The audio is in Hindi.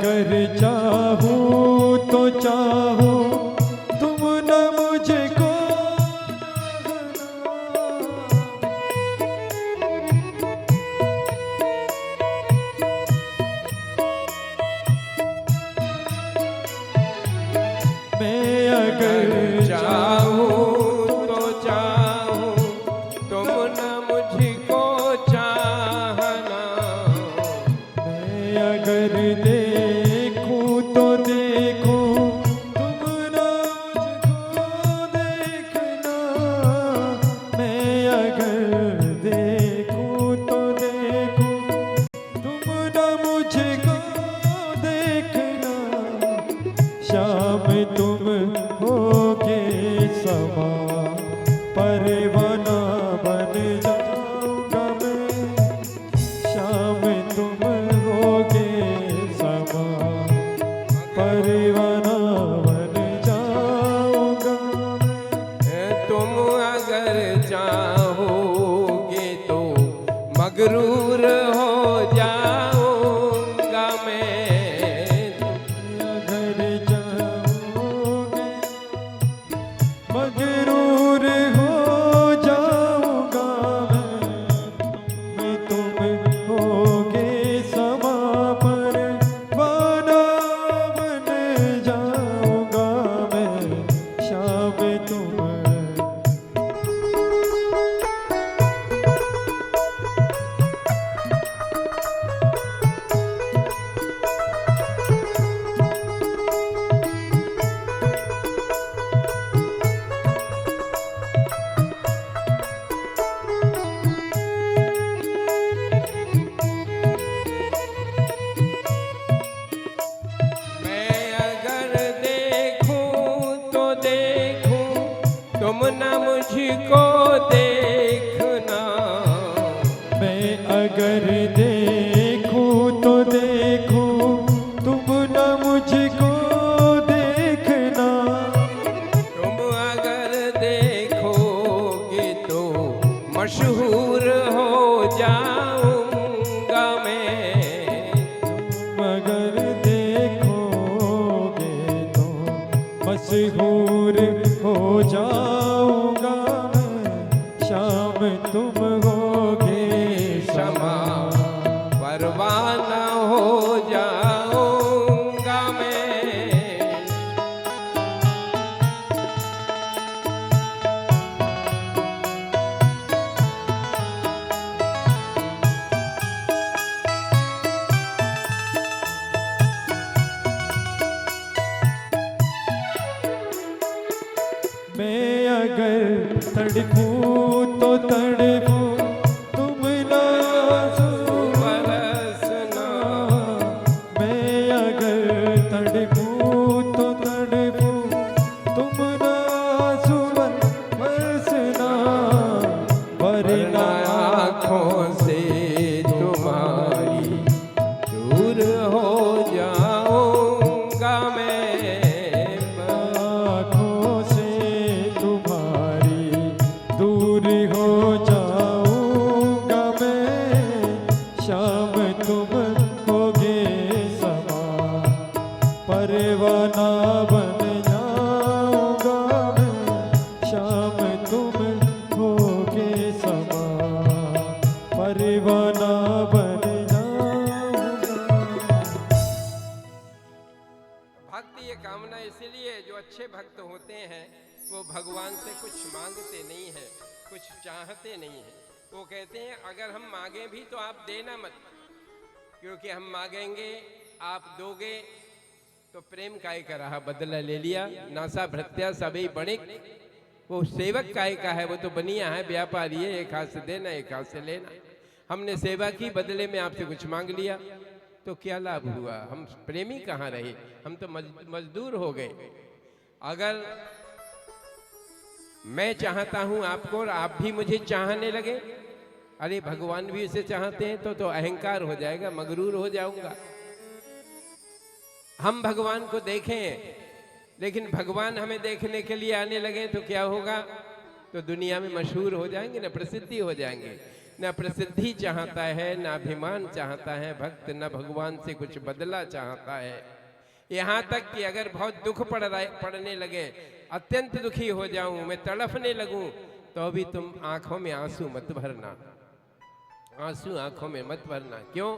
अगर चाहूँ तो चाहो तुम न मुझको, मैं अगर चाहूँ तो चाहूँ तुम न मुझको चाहना, मैं अगर देखूँ तो देखूँ तुम न मुझको देखना, मैं अगर देखूँ तो देखूँ तुम न मुझको देखना, शाम तुम होगे समा परवाना बन जाऊंगा मैं, शाम तुम होगे समा परवाना बन जाऊंगा मैं। तुम अगर चाहोगे तो मगरूर हो जाऊंगा मैं, अगर चाहोगे मगरूर हो जाऊंगा मैं, तुम होगे समा परवाना बन जाऊंगा मैं, शाम तुम मैं अगर देखूं तो देखूं तुम न मुझको देखना, मैं अगर देखूं तो देखूं तुम न मुझको देखना, तुम अगर देखोगे तो मशहूर हो जाऊंगा मैं, मगर देखोगे तो मशहूर हो जाऊंगा मैं, शाम तुम होगे क्षमा परवाना हो जाऊंगा मैं। मैं अगर तड़पूं तो तड़पूं तुम ना बरसना, मैं अगर तड़पूं तो तड़पूं तुम ना सुबह बरसना, वरना वरना आँखों से तुम्हारी दूर हो जाऊंगा मैं, आँखों से तुम्हारी दूर हो जाऊंगा मैं, शाम तुम होगे समा परवाना बन जाऊंगा मैं, शाम तुम होगे समा परवाना बन जाऊंगा। भक्ति ये कामना इसीलिए जो अच्छे भक्त होते हैं वो भगवान से कुछ मांगते नहीं है, कुछ चाहते नहीं है। वो कहते हैं अगर हम मांगे भी तो आप देना मत, क्योंकि हम मांगेंगे आप दोगे तो प्रेम काय का रहा बदला ले लिया, नासा भृत्या सभी बणिक। वो सेवक काय का है, वो तो बनिया है, व्यापारी है, एक हाथ से देना एक हाथ से लेना। हमने सेवा की, बदले में आपसे कुछ मांग लिया तो क्या लाभ हुआ? हम प्रेमी कहाँ रहे, हम तो मजदूर हो गए। अगर मैं चाहता हूं आपको और आप भी मुझे चाहने लगे, अरे भगवान भी उसे चाहते हैं तो अहंकार हो जाएगा, मगरूर हो जाऊंगा। हम भगवान को देखें, लेकिन भगवान हमें देखने के लिए आने लगे तो क्या होगा? तो दुनिया में मशहूर हो जाएंगे ना, प्रसिद्धि हो जाएंगे। न प्रसिद्धि चाहता है, न अभिमान चाहता है भक्त, न भगवान से कुछ बदला चाहता है। यहाँ तक कि अगर बहुत दुख पड़ने लगे, अत्यंत दुखी हो जाऊं, मैं तड़फने लगूं, तो भी तुम आंखों में आंसू मत भरना, आंसू आंखों में मत भरना। क्यों?